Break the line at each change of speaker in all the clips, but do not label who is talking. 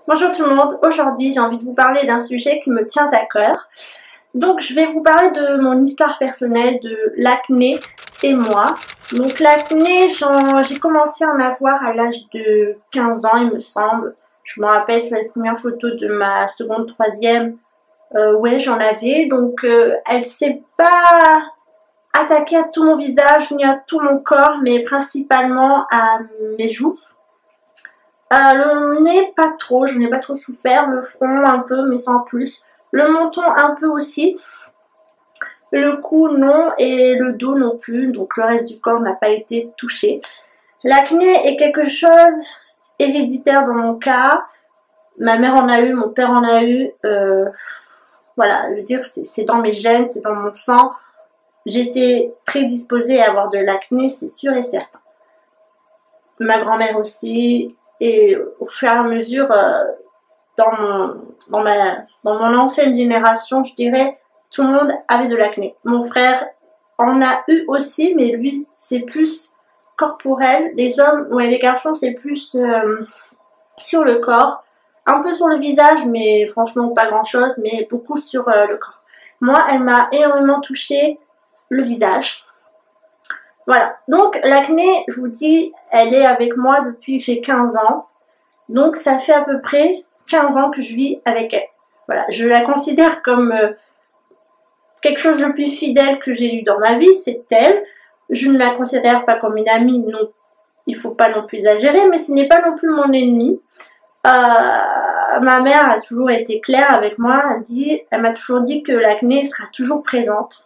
Bonjour tout le monde, aujourd'hui j'ai envie de vous parler d'un sujet qui me tient à cœur. Donc je vais vous parler de mon histoire personnelle de l'acné et moi. Donc l'acné, j'ai commencé à en avoir à l'âge de 15 ans il me semble. Je me rappelle, c'est la première photo de ma seconde, troisième. Ouais, j'en avais. Donc elle s'est pas attaquée à tout mon visage ni à tout mon corps, mais principalement à mes joues. Le nez, pas trop, je n'ai pas trop souffert. Le front, un peu, mais sans plus. Le menton, un peu aussi. Le cou, non. Et le dos, non plus. Donc, le reste du corps n'a pas été touché. L'acné est quelque chose héréditaire dans mon cas. Ma mère en a eu, mon père en a eu. Voilà, je veux dire, c'est dans mes gènes, c'est dans mon sang. J'étais prédisposée à avoir de l'acné, c'est sûr et certain. Ma grand-mère aussi. Et au fur et à mesure, dans mon ancienne génération, je dirais, tout le monde avait de l'acné. Mon frère en a eu aussi, mais lui, c'est plus corporel. Les hommes, ouais, les garçons, c'est plus sur le corps. Un peu sur le visage, mais franchement, pas grand-chose, mais beaucoup sur le corps. Moi, elle m'a énormément touché le visage. Voilà, donc l'acné, je vous dis, elle est avec moi depuis que j'ai 15 ans. Donc ça fait à peu près 15 ans que je vis avec elle. Voilà, je la considère comme quelque chose de plus fidèle que j'ai eu dans ma vie, c'est elle. Je ne la considère pas comme une amie, non, il ne faut pas non plus exagérer, mais ce n'est pas non plus mon ennemi. Ma mère a toujours été claire avec moi, elle m'a toujours dit que l'acné sera toujours présente.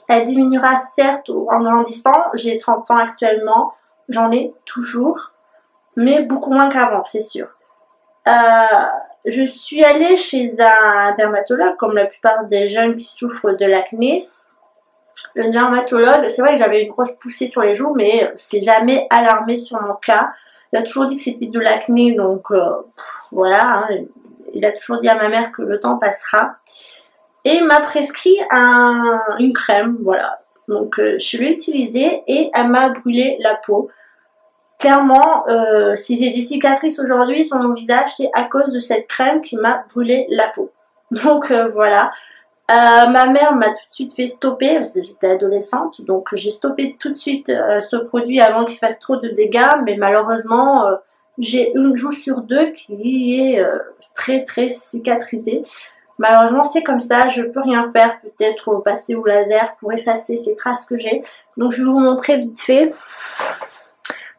Elle diminuera certes en grandissant, j'ai 30 ans actuellement, j'en ai toujours, mais beaucoup moins qu'avant, c'est sûr. Je suis allée chez un dermatologue, comme la plupart des jeunes qui souffrent de l'acné. Le dermatologue, c'est vrai que j'avais une grosse poussée sur les joues, mais c'est jamais alarmé sur mon cas. Il a toujours dit que c'était de l'acné, donc voilà. Hein. Il a toujours dit à ma mère que le temps passera. Et il m'a prescrit une crème, voilà. Donc je l'ai utilisée et elle m'a brûlé la peau. Clairement, si j'ai des cicatrices aujourd'hui sur mon visage, c'est à cause de cette crème qui m'a brûlé la peau. Donc voilà. Ma mère m'a tout de suite fait stopper, parce que j'étais adolescente, donc j'ai stoppé tout de suite ce produit avant qu'il fasse trop de dégâts, mais malheureusement, j'ai une joue sur deux qui est très très cicatrisée. Malheureusement, c'est comme ça, je peux rien faire, peut-être passer au laser pour effacer ces traces que j'ai. Donc je vais vous montrer vite fait.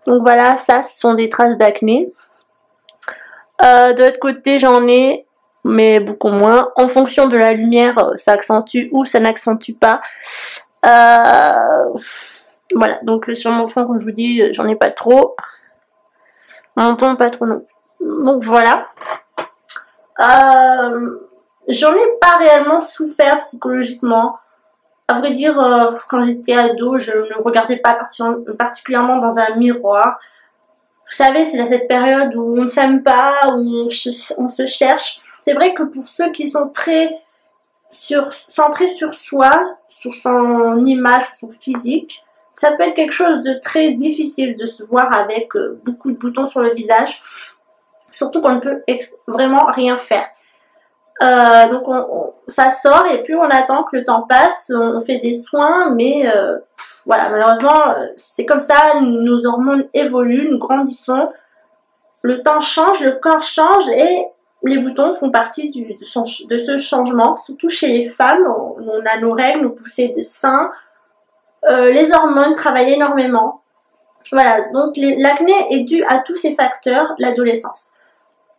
Donc voilà, ça, ce sont des traces d'acné. De l'autre côté, j'en ai, mais beaucoup moins. En fonction de la lumière, ça accentue ou ça n'accentue pas. Voilà, donc sur mon front, comme je vous dis, j'en ai pas trop. Mon menton, pas trop non. Donc voilà. J'en ai pas réellement souffert psychologiquement. À vrai dire, quand j'étais ado, je ne me regardais pas particulièrement dans un miroir. Vous savez, c'est cette période où on ne s'aime pas, où on se cherche. C'est vrai que pour ceux qui sont très centrés sur soi, sur son image, sur son physique, ça peut être quelque chose de très difficile de se voir avec beaucoup de boutons sur le visage. Surtout qu'on ne peut vraiment rien faire. Donc ça sort et puis on attend que le temps passe, on fait des soins, mais voilà, malheureusement c'est comme ça, nos hormones évoluent, nous grandissons, le temps change, le corps change et les boutons font partie de ce changement, surtout chez les femmes. On a nos règles, nos poussées de sein, les hormones travaillent énormément. Voilà, donc l'acné est dû à tous ces facteurs, l'adolescence.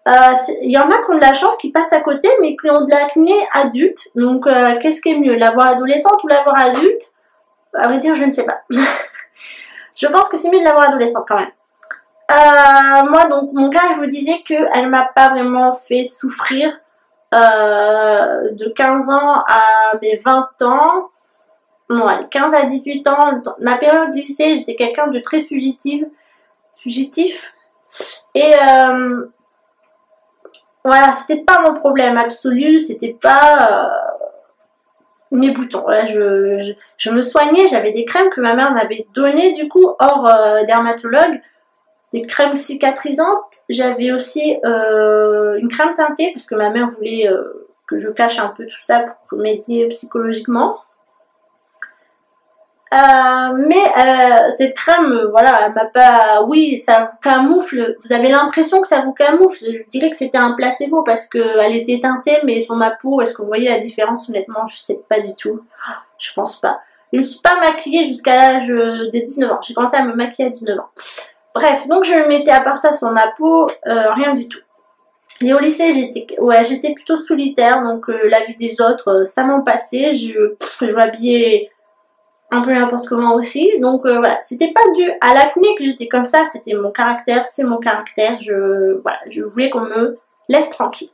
Il y en a qui ont de la chance, qui passent à côté, mais qui ont de l'acné adulte. Donc, qu'est-ce qui est mieux, l'avoir adolescente ou l'avoir adulte? À vrai dire, je ne sais pas. Je pense que c'est mieux de l'avoir adolescente quand même. Moi, donc, mon cas, je vous disais qu'elle m'a pas vraiment fait souffrir de 15 ans à mes 20 ans. Non, allez, 15 à 18 ans, ma période lycée, j'étais quelqu'un de très fugitif. Et voilà, c'était pas mon problème absolu, c'était pas mes boutons. Là, je me soignais, j'avais des crèmes que ma mère m'avait données du coup, hors dermatologue. des crèmes cicatrisantes. J'avais aussi une crème teintée parce que ma mère voulait que je cache un peu tout ça pour m'aider psychologiquement. Cette crème, voilà, elle m'a pas... Oui, ça vous camoufle. Vous avez l'impression que ça vous camoufle. Je dirais que c'était un placebo parce qu'elle était teintée, mais sur ma peau, est-ce que vous voyez la différence? Honnêtement, je sais pas du tout. Je pense pas. Je ne me suis pas maquillée jusqu'à l'âge de 19 ans. J'ai commencé à me maquiller à 19 ans. Bref, donc je mettais à part ça sur ma peau, rien du tout. Et au lycée, j'étais plutôt solitaire, donc la vie des autres, ça m'en passait. Je m'habillais un peu n'importe comment aussi. Donc voilà, c'était pas dû à l'acné que j'étais comme ça, c'était mon caractère, c'est mon caractère. Voilà, je voulais qu'on me laisse tranquille.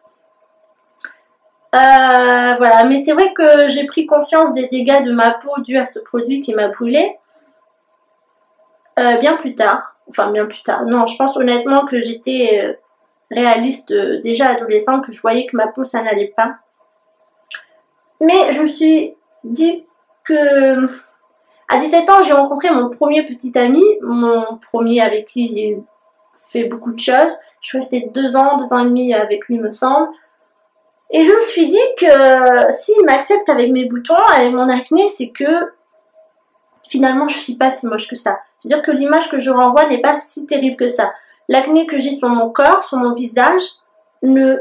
Voilà, mais c'est vrai que j'ai pris conscience des dégâts de ma peau dus à ce produit qui m'a brûlé bien plus tard. Enfin, bien plus tard. Non, je pense honnêtement que j'étais réaliste déjà adolescente, que je voyais que ma peau, ça n'allait pas. Mais je me suis dit que... À 17 ans, j'ai rencontré mon premier petit ami, mon premier avec qui j'ai fait beaucoup de choses. Je suis restée 2 ans et demi avec lui, me semble. Et je me suis dit que s'il m'accepte avec mes boutons, avec mon acné, c'est que finalement, je suis pas si moche que ça. C'est-à-dire que l'image que je renvoie n'est pas si terrible que ça. L'acné que j'ai sur mon corps, sur mon visage, ne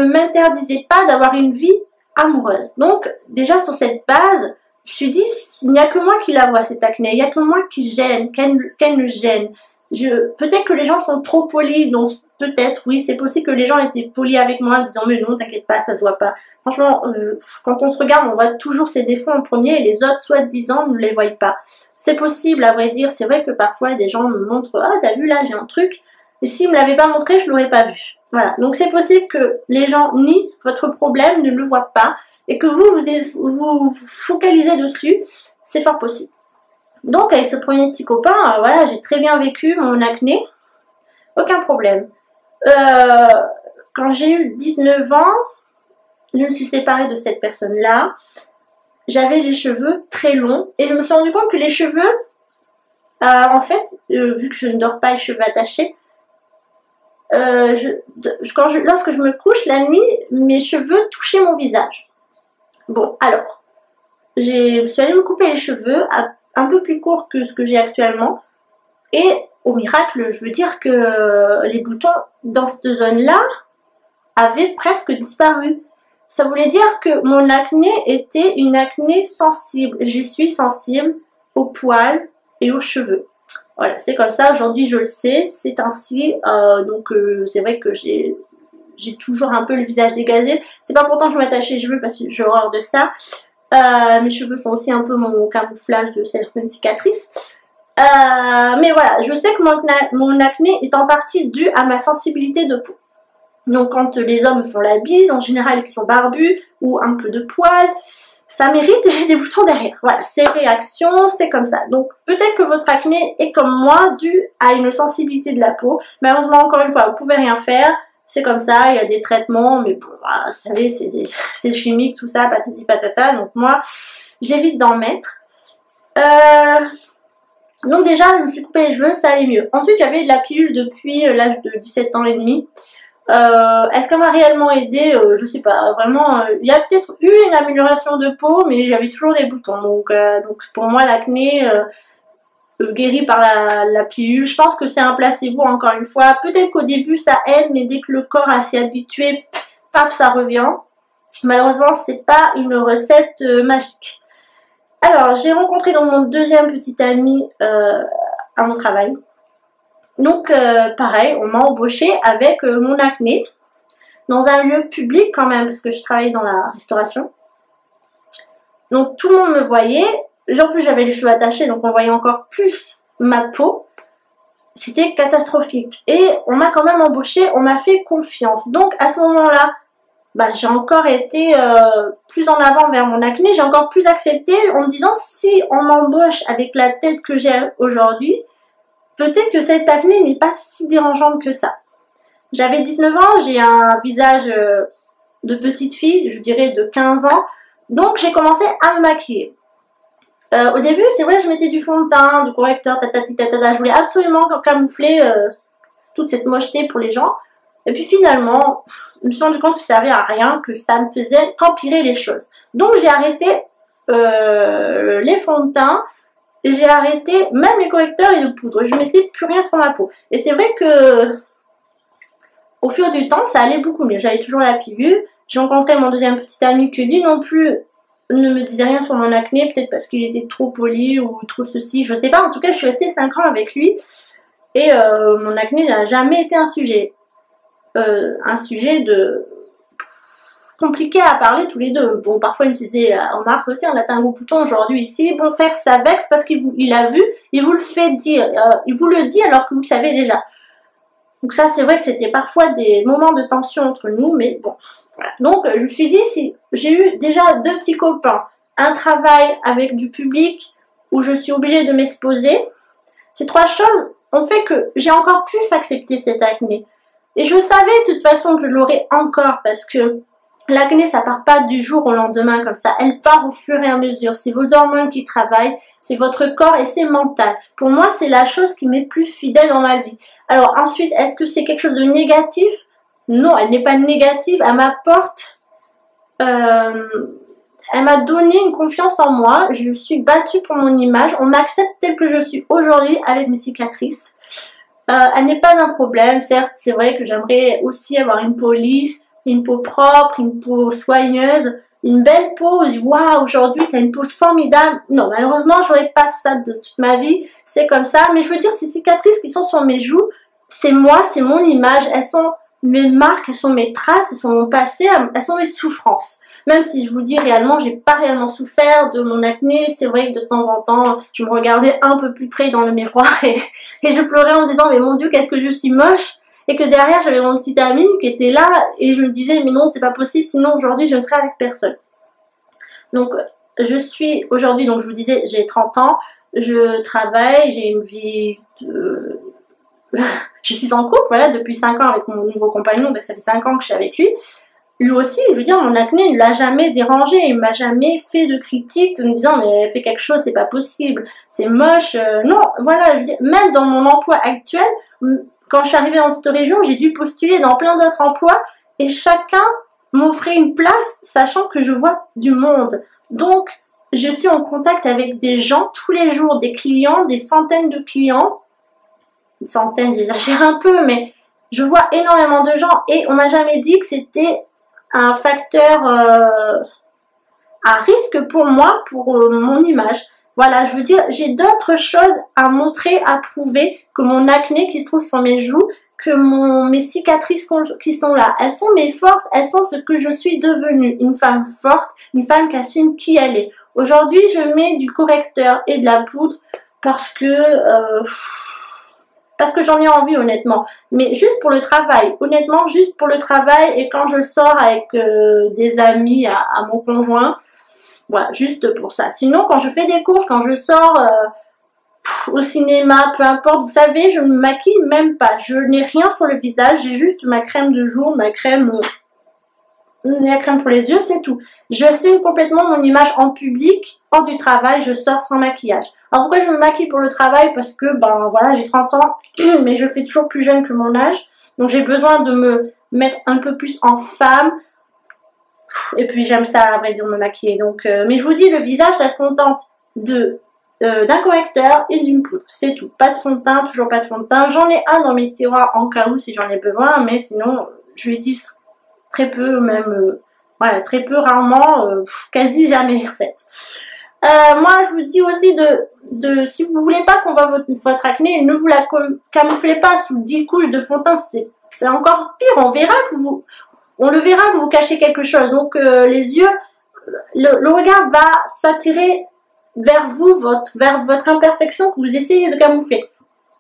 m'interdisait pas d'avoir une vie amoureuse. Donc, déjà sur cette base, je me suis dit, il n'y a que moi qui la vois, cette acné. Il n'y a que moi qui gêne, qu'elle me gêne. Peut-être que les gens sont trop polis, donc peut-être, oui, c'est possible que les gens étaient polis avec moi en disant, mais non, t'inquiète pas, ça se voit pas. Franchement, quand on se regarde, on voit toujours ses défauts en premier et les autres, soi-disant, ne les voient pas. C'est possible, à vrai dire. C'est vrai que parfois, des gens me montrent, ah, t'as vu là, j'ai un truc. Et s'ils me l'avaient pas montré, je l'aurais pas vu. Voilà. Donc c'est possible que les gens nient votre problème, ne le voient pas, et que vous focalisez dessus. C'est fort possible. Donc avec ce premier petit copain, voilà, j'ai très bien vécu mon acné. Aucun problème. Quand j'ai eu 19 ans, je me suis séparée de cette personne-là. J'avais les cheveux très longs et je me suis rendu compte que les cheveux, en fait, vu que je ne dors pas les cheveux attachés, lorsque je me couche la nuit, mes cheveux touchaient mon visage. Bon, alors, je suis allée me couper les cheveux un peu plus court que ce que j'ai actuellement. Et au miracle, je veux dire que les boutons dans cette zone-là avaient presque disparu. Ça voulait dire que mon acné était une acné sensible. Je suis sensible aux poils et aux cheveux. Voilà, c'est comme ça. Aujourd'hui, je le sais. C'est ainsi. C'est vrai que j'ai toujours un peu le visage dégagé. C'est pas pourtant que je m'attache les cheveux parce que j'ai horreur de ça. Mes cheveux sont aussi un peu mon camouflage de certaines cicatrices. Mais voilà, je sais que mon acné est en partie dû à ma sensibilité de peau. Donc quand les hommes font la bise, en général qui sont barbus ou un peu de poils, ça mérite et j'ai des boutons derrière. Voilà, c'est réaction, c'est comme ça. Donc peut-être que votre acné est comme moi dû à une sensibilité de la peau. Malheureusement, encore une fois, vous pouvez rien faire. C'est comme ça, il y a des traitements, mais bon, voilà, vous savez, c'est chimique, tout ça, patati patata. Donc moi, j'évite d'en mettre. Donc déjà, je me suis coupé les cheveux, ça allait mieux. Ensuite, j'avais de la pilule depuis l'âge de 17 ans et demi. Est-ce qu'elle m'a réellement aidé? Je sais pas, vraiment, il y a peut-être eu une amélioration de peau, mais j'avais toujours des boutons. Donc pour moi, l'acné guéri par la pilule, je pense que c'est un placebo encore une fois. Peut-être qu'au début ça aide, mais dès que le corps a s'y habitué, paf, ça revient. Malheureusement, c'est pas une recette magique. Alors, j'ai rencontré donc mon deuxième petit ami à mon travail. Donc, pareil, on m'a embauché avec mon acné dans un lieu public quand même, parce que je travaillais dans la restauration. Donc, tout le monde me voyait. En plus, j'avais les cheveux attachés, donc on voyait encore plus ma peau. C'était catastrophique. Et on m'a quand même embauché, on m'a fait confiance. Donc, à ce moment-là, j'ai encore été plus en avant vers mon acné. J'ai encore plus accepté en me disant, si on m'embauche avec la tête que j'ai aujourd'hui, peut-être que cette acné n'est pas si dérangeante que ça. J'avais 19 ans, j'ai un visage de petite fille, je dirais de 15 ans. Donc, j'ai commencé à me maquiller. Au début, c'est vrai, je mettais du fond de teint, du correcteur, tatati tatata. Je voulais absolument camoufler toute cette mocheté pour les gens. Et puis finalement, je me suis rendu compte que ça servait à rien, que ça me faisait qu'empirer les choses. Donc j'ai arrêté les fonds de teint, j'ai arrêté même les correcteurs et de poudre. Je mettais plus rien sur ma peau. Et c'est vrai que au fur du temps, ça allait beaucoup mieux. J'avais toujours la pilule. J'ai rencontré mon deuxième petit ami qui lui non plus ne me disait rien sur mon acné, peut-être parce qu'il était trop poli ou trop ceci, je sais pas. En tout cas, je suis restée 5 ans avec lui et mon acné n'a jamais été un sujet de compliqué à parler tous les deux. Bon, parfois il me disait, remarque, tiens, là t'as un gros bouton aujourd'hui ici. Bon, certes, ça vexe parce qu'il a vu, il vous le fait dire, il vous le dit alors que vous le savez déjà. Donc ça, c'est vrai que c'était parfois des moments de tension entre nous, mais bon, voilà. Donc je me suis dit, si j'ai eu déjà 2 petits copains, un travail avec du public où je suis obligée de m'exposer, ces 3 choses ont fait que j'ai encore plus accepté cette acné. Et je savais de toute façon que je l'aurais encore parce que l'acné, ça part pas du jour au lendemain comme ça. Elle part au fur et à mesure. C'est vos hormones qui travaillent, c'est votre corps et c'est mental. Pour moi, c'est la chose qui m'est plus fidèle dans ma vie. Alors ensuite, est-ce que c'est quelque chose de négatif? Non, elle n'est pas négative. Elle m'apporte... elle m'a donné une confiance en moi. Je suis battue pour mon image. On m'accepte telle que je suis aujourd'hui avec mes cicatrices. Elle n'est pas un problème. Certes, c'est vrai que j'aimerais aussi avoir une peau lisse, une peau propre, une peau soigneuse, une belle peau. Waouh, aujourd'hui tu as une peau formidable. Non, malheureusement, j'aurais pas ça de toute ma vie. C'est comme ça. Mais je veux dire, ces cicatrices qui sont sur mes joues, c'est moi, c'est mon image. Elles sont mes marques, elles sont mes traces, elles sont mon passé, elles sont mes souffrances. Même si je vous dis réellement, j'ai pas réellement souffert de mon acné. C'est vrai que de temps en temps, je me regardais un peu plus près dans le miroir et je pleurais en me disant, mais mon Dieu, qu'est-ce que je suis moche. Et que derrière, j'avais mon petit ami qui était là et je me disais, mais non, c'est pas possible, sinon aujourd'hui, je ne serais avec personne. Donc, je suis aujourd'hui, donc je vous disais, j'ai 30 ans, je travaille, j'ai une vie de... je suis en couple, voilà, depuis 5 ans avec mon nouveau compagnon, donc ça fait 5 ans que je suis avec lui. Lui aussi, je veux dire, mon acné ne l'a jamais dérangé, il m'a jamais fait de critiques de me disant, mais fais quelque chose, c'est pas possible, c'est moche. Non, voilà, je veux dire, même dans mon emploi actuel, quand je suis arrivée dans cette région, j'ai dû postuler dans plein d'autres emplois et chacun m'offrait une place, sachant que je vois du monde. Donc, je suis en contact avec des gens tous les jours, des clients, des centaines de clients. Une centaine, j'exagère un peu, mais je vois énormément de gens et on m'a jamais dit que c'était un facteur à risque pour moi, pour mon image. Voilà, je veux dire, j'ai d'autres choses à montrer, à prouver que mon acné qui se trouve sur mes joues, que mes cicatrices qui sont là. Elles sont mes forces, elles sont ce que je suis devenue. Une femme forte, une femme qui assume qui elle est. Aujourd'hui, je mets du correcteur et de la poudre parce que j'en ai envie, honnêtement. Mais juste pour le travail, honnêtement, juste pour le travail et quand je sors avec des amis à mon conjoint. Voilà, juste pour ça. Sinon, quand je fais des courses, quand je sors au cinéma, peu importe, vous savez, je ne me maquille même pas. Je n'ai rien sur le visage, j'ai juste ma crème de jour, la crème pour les yeux, c'est tout. J'assume complètement mon image en public, hors du travail, je sors sans maquillage. Alors pourquoi je me maquille pour le travail? Parce que, ben voilà, j'ai 30 ans, mais je fais toujours plus jeune que mon âge. Donc j'ai besoin de me mettre un peu plus en femme. Et puis j'aime ça, à vrai dire, me maquiller. Donc, mais je vous dis, le visage, ça se contente d'un correcteur et d'une poudre. C'est tout. Pas de fond de teint, toujours pas de fond de teint. J'en ai un dans mes tiroirs en cas où si j'en ai besoin, mais sinon, je l'utilise très peu, même, voilà, très peu, rarement, quasi jamais en fait. Moi, je vous dis aussi si vous voulez pas qu'on voit votre acné, ne vous la camouflez pas sous 10 couches de fond de teint. C'est encore pire. On le verra que vous cachez quelque chose. Donc les yeux, le regard va s'attirer vers vous, vers votre imperfection que vous essayez de camoufler.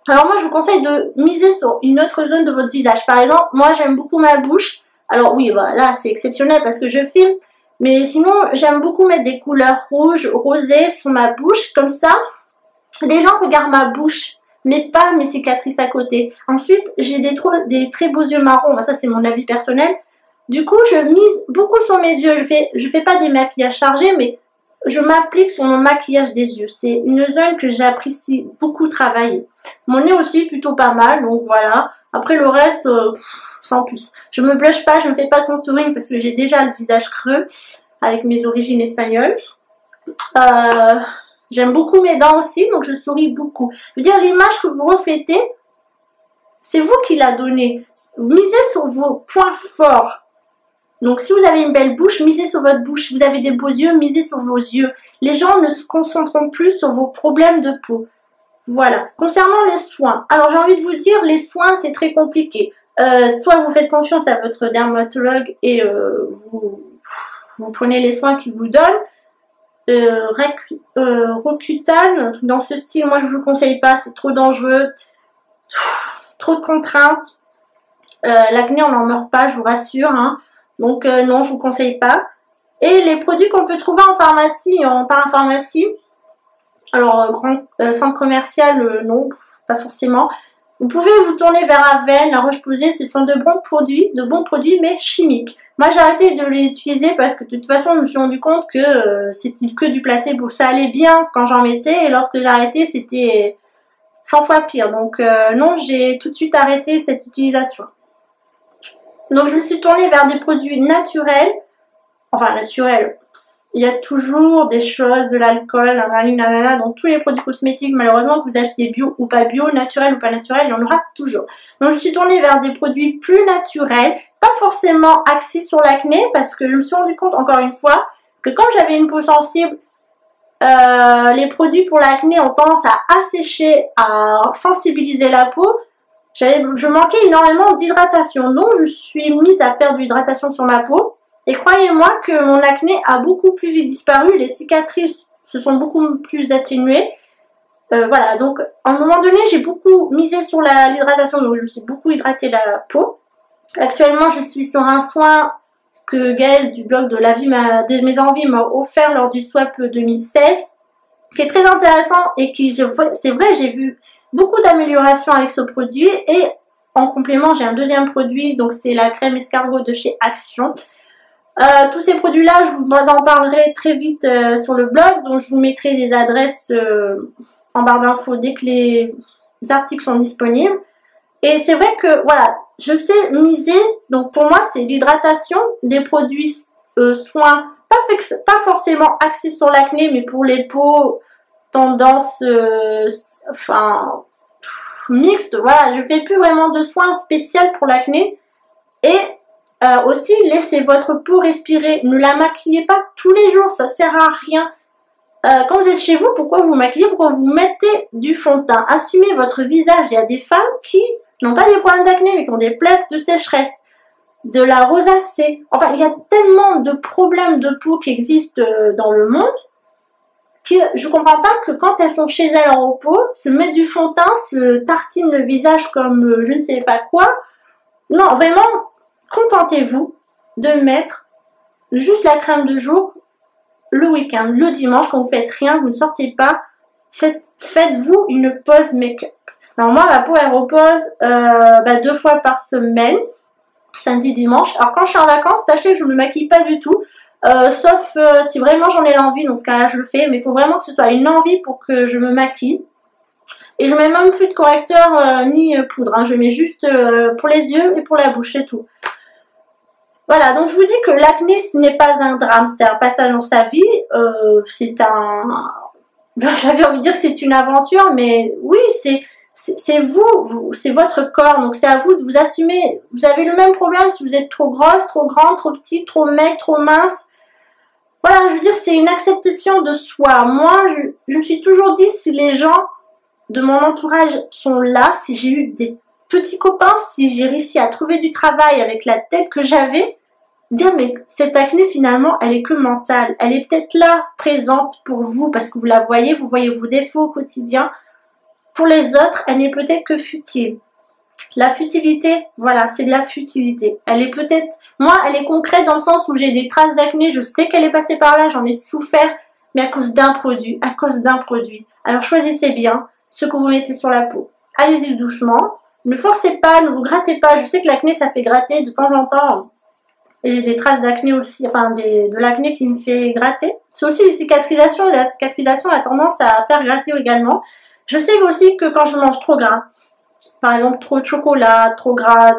Alors moi, je vous conseille de miser sur une autre zone de votre visage. Par exemple, moi, j'aime beaucoup ma bouche. Alors oui, bah, là, c'est exceptionnel parce que je filme. Mais sinon, j'aime beaucoup mettre des couleurs rouges, rosées sur ma bouche. Comme ça, les gens regardent ma bouche, mais pas mes cicatrices à côté. Ensuite, j'ai des très beaux yeux marrons. Ça, c'est mon avis personnel. Du coup, je mise beaucoup sur mes yeux. Je fais pas des maquillages chargés, mais je m'applique sur mon maquillage des yeux. C'est une zone que j'apprécie beaucoup travailler. Mon nez aussi plutôt pas mal, donc voilà. Après le reste, sans plus. Je me blush pas, je ne fais pas de contouring parce que j'ai déjà le visage creux avec mes origines espagnoles. J'aime beaucoup mes dents aussi, donc je souris beaucoup. Je veux dire, l'image que vous reflétez, c'est vous qui la donnez. Misez sur vos points forts. Donc si vous avez une belle bouche, misez sur votre bouche. Si vous avez des beaux yeux, misez sur vos yeux. Les gens ne se concentreront plus sur vos problèmes de peau. Voilà. Concernant les soins, alors j'ai envie de vous dire, les soins c'est très compliqué. Soit vous faites confiance à votre dermatologue et vous prenez les soins qu'il vous donne. Roaccutane, dans ce style, moi je ne vous le conseille pas, c'est trop dangereux. Trop de contraintes. L'acné on n'en meurt pas, je vous rassure. Hein. Donc non, je vous conseille pas. Et les produits qu'on peut trouver en pharmacie, en parapharmacie, alors grand centre commercial, non, pas forcément. Vous pouvez vous tourner vers Aven, La Roche-Posay, ce sont de bons produits mais chimiques. Moi j'ai arrêté de les utiliser parce que de toute façon je me suis rendu compte que c'était que du placebo. Ça allait bien quand j'en mettais et lorsque j'ai arrêté c'était 100 fois pire. Donc non, j'ai tout de suite arrêté cette utilisation. Donc je me suis tournée vers des produits naturels. Enfin naturels. Il y a toujours des choses, de l'alcool, dans tous les produits cosmétiques, malheureusement, que vous achetez bio ou pas bio, naturel ou pas naturel, il y en aura toujours. Donc je me suis tournée vers des produits plus naturels, pas forcément axés sur l'acné, parce que je me suis rendu compte, encore une fois, que comme j'avais une peau sensible, les produits pour l'acné ont tendance à assécher, à sensibiliser la peau. Je manquais énormément d'hydratation, donc je suis mise à faire de l'hydratation sur ma peau. Et croyez-moi que mon acné a beaucoup plus vite disparu, les cicatrices se sont beaucoup plus atténuées. Voilà, donc à un moment donné, j'ai beaucoup misé sur l'hydratation, donc je me suis beaucoup hydratée la peau. Actuellement, je suis sur un soin que Gaëlle du blog de mes envies m'a offert lors du swap 2016, qui est très intéressant et qui, c'est vrai, j'ai vu beaucoup d'améliorations avec ce produit. Et en complément, j'ai un deuxième produit, donc c'est la crème escargot de chez Action. Tous ces produits-là, je vous en parlerai très vite sur le blog, donc je vous mettrai des adresses en barre d'infos dès que les articles sont disponibles. Et c'est vrai que, voilà, je sais miser, donc pour moi, c'est l'hydratation, des produits soins, pas forcément axés sur l'acné, mais pour les peaux tendance, mixte, voilà, je fais plus vraiment de soins spéciaux pour l'acné. Et aussi, laissez votre peau respirer. Ne la maquillez pas tous les jours, ça sert à rien. Quand vous êtes chez vous, pourquoi vous maquillez? Pourquoi vous mettez du fond de teint? Assumez votre visage. Il y a des femmes qui n'ont pas des problèmes d'acné, mais qui ont des plaques de sécheresse, de la rosacée. Enfin, il y a tellement de problèmes de peau qui existent dans le monde que je ne comprends pas que quand elles sont chez elles en repos, se mettre du fond de teint, se tartinent le visage comme je ne sais pas quoi. Non, vraiment, contentez-vous de mettre juste la crème de jour le week-end, le dimanche, quand vous faites rien, vous ne sortez pas, faites-vous une pause make-up. Alors moi, ma peau, elle repose 2 fois par semaine, samedi, dimanche. Alors quand je suis en vacances, sachez que je ne me maquille pas du tout, sauf si vraiment j'en ai l'envie, dans ce cas-là, je le fais, mais il faut vraiment que ce soit une envie pour que je me maquille. Et je mets même plus de correcteur ni poudre, hein. Je mets juste pour les yeux et pour la bouche, c'est tout. Voilà, donc je vous dis que l'acné, ce n'est pas un drame, c'est un passage dans sa vie, c'est un... J'avais envie de dire que c'est une aventure, mais oui, c'est vous, c'est votre corps, donc c'est à vous de vous assumer. Vous avez le même problème si vous êtes trop grosse, trop grande, trop petite, trop maigre, trop mince. Voilà, je veux dire, c'est une acceptation de soi. Moi, je me suis toujours dit, si les gens de mon entourage sont là, si j'ai eu des petits copains, si j'ai réussi à trouver du travail avec la tête que j'avais, dire mais cette acné finalement elle est que mentale, elle est peut-être là présente pour vous parce que vous la voyez, vous voyez vos défauts au quotidien. Pour les autres, elle n'est peut-être que futile. La futilité, voilà, c'est de la futilité. Elle est peut-être, moi elle est concrète dans le sens où j'ai des traces d'acné, je sais qu'elle est passée par là, j'en ai souffert, mais à cause d'un produit, Alors choisissez bien ce que vous mettez sur la peau. Allez-y doucement, ne forcez pas, ne vous grattez pas, je sais que l'acné ça fait gratter de temps en temps. Et j'ai des traces d'acné aussi, enfin de l'acné qui me fait gratter. C'est aussi les cicatrisations. La cicatrisation a tendance à faire gratter également. Je sais aussi que quand je mange trop gras, par exemple trop de chocolat, trop gras,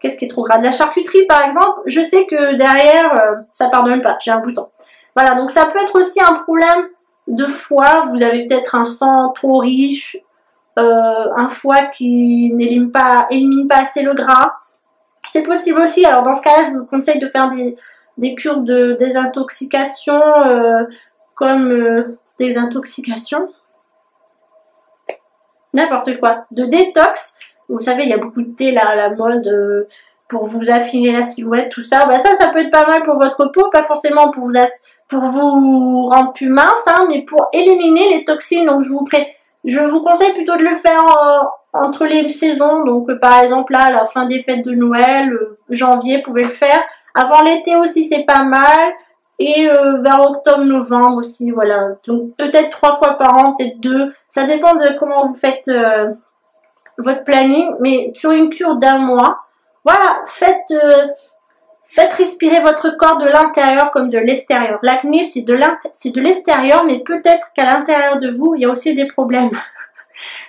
qu'est-ce qui est trop gras? De la charcuterie par exemple, je sais que derrière, ça pardonne pas, j'ai un bouton. Voilà, donc ça peut être aussi un problème de foie. Vous avez peut-être un sang trop riche, un foie qui élimine pas assez le gras. C'est possible aussi. Alors dans ce cas-là, je vous conseille de faire des cures de désintoxication, comme désintoxication, n'importe quoi, de détox. Vous savez, il y a beaucoup de thé là à la mode pour vous affiner la silhouette, tout ça. Bah ça peut être pas mal pour votre peau, pas forcément pour vous rendre plus mince, hein, mais pour éliminer les toxines. Donc je vous conseille plutôt de le faire entre les saisons. Donc par exemple là, à la fin des fêtes de Noël, janvier, vous pouvez le faire. Avant l'été aussi, c'est pas mal. Et vers octobre-novembre aussi, voilà. Donc peut-être 3 fois par an, peut-être 2. Ça dépend de comment vous faites votre planning. Mais sur une cure d'1 mois, voilà, faites respirer votre corps de l'intérieur comme de l'extérieur. L'acné, c'est de l'extérieur, mais peut-être qu'à l'intérieur de vous, il y a aussi des problèmes.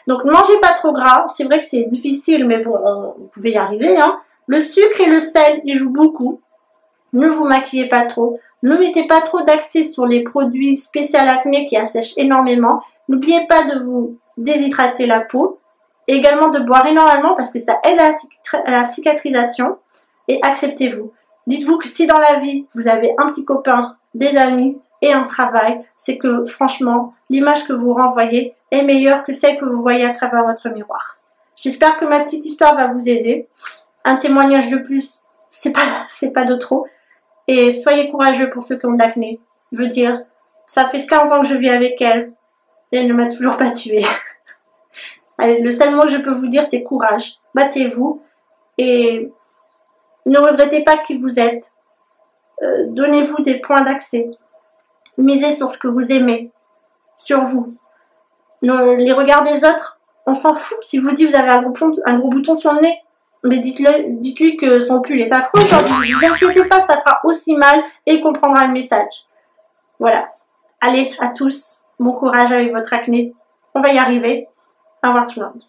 Donc, ne mangez pas trop gras. C'est vrai que c'est difficile, mais bon, vous pouvez y arriver, hein. Le sucre et le sel, ils jouent beaucoup. Ne vous maquillez pas trop. Ne mettez pas trop d'accès sur les produits spéciaux acné qui assèchent énormément. N'oubliez pas de vous déshydrater la peau. Et également de boire énormément parce que ça aide à la cicatrisation. Et acceptez-vous. Dites-vous que si dans la vie, vous avez un petit copain, des amis et un travail, c'est que franchement, l'image que vous renvoyez est meilleure que celle que vous voyez à travers votre miroir. J'espère que ma petite histoire va vous aider. Un témoignage de plus, c'est pas de trop. Et soyez courageux pour ceux qui ont de l'acné. Je veux dire, ça fait 15 ans que je vis avec elle. Et elle ne m'a toujours pas tuée. Allez, le seul mot que je peux vous dire, c'est courage. Battez-vous et ne regrettez pas qui vous êtes. Donnez-vous des points d'accès. Misez sur ce que vous aimez. Sur vous. Les regards des autres, on s'en fout. Si vous dites que vous avez un gros bouton sur le nez, mais dites-lui que son pull est affreux aujourd'hui. Ne vous inquiétez pas, ça fera aussi mal et il comprendra le message. Voilà. Allez, à tous, bon courage avec votre acné. On va y arriver. Au revoir tout le monde.